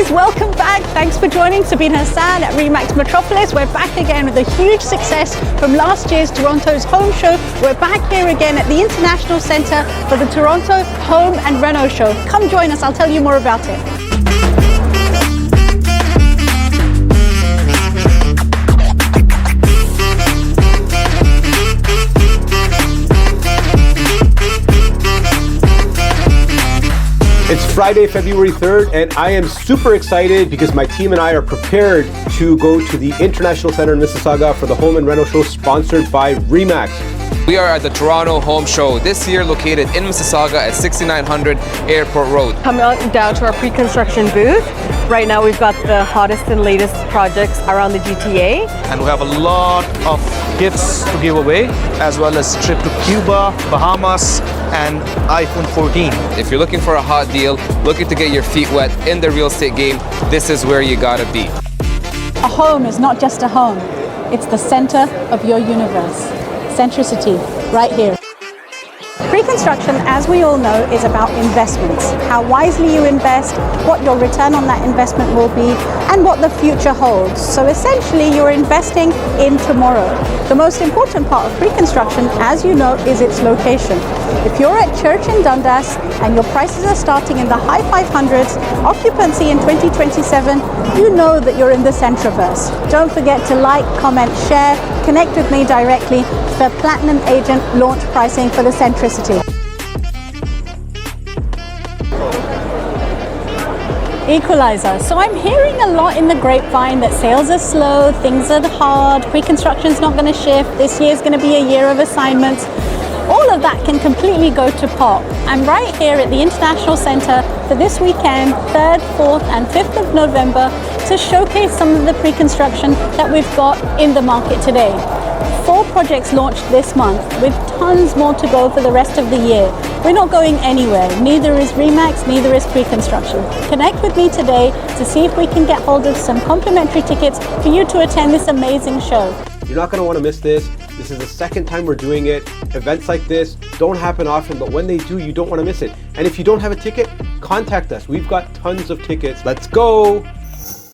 Welcome back. Thanks for joining Sabina Hassan at Remax Metropolis. We're back again with a huge success from last year's Toronto's Home Show. We're back here again at the International Centre for the Toronto Home and Reno Show. Come join us, I'll tell you more about it. It's Friday, February 3rd, and I am super excited because my team and I are prepared to go to the International Centre in Mississauga for the Home and Reno Show sponsored by Remax. We are at the Toronto Home Show, this year located in Mississauga at 6900 Airport Road. Coming down to our pre-construction booth. Right now we've got the hottest and latest projects around the GTA. And we have a lot of gifts to give away, as well as trip to Cuba, Bahamas, and iPhone 14. If you're looking for a hot deal, looking to get your feet wet in the real estate game, this is where you gotta be. A home is not just a home, it's the center of your universe. Centricity, right here. Pre-construction, as we all know, is about investments. How wisely you invest, what your return on that investment will be, and what the future holds. So essentially, you're investing in tomorrow. The most important part of pre-construction, as you know, is its location. If you're at Church in Dundas and your prices are starting in the high 500s, occupancy in 2027, you know that you're in the Centriverse. Don't forget to like, comment, share, connect with me directly for Platinum Agent launch pricing for the Centricity. Equalizer. So I'm hearing a lot in the grapevine that sales are slow, things are hard, pre-construction's not going to shift, this year's going to be a year of assignments. All of that can completely go to pot. I'm right here at the International Centre for this weekend, 3rd, 4th and 5th of November, to showcase some of the pre-construction that we've got in the market today. 4 projects launched this month with tons more to go for the rest of the year. We're not going anywhere. Neither is Remax, neither is pre-construction. Connect with me today to see if we can get hold of some complimentary tickets for you to attend this amazing show. You're not going to want to miss this. This is the second time we're doing it. Events like this don't happen often, but when they do, you don't want to miss it. And if you don't have a ticket, contact us. We've got tons of tickets. Let's go!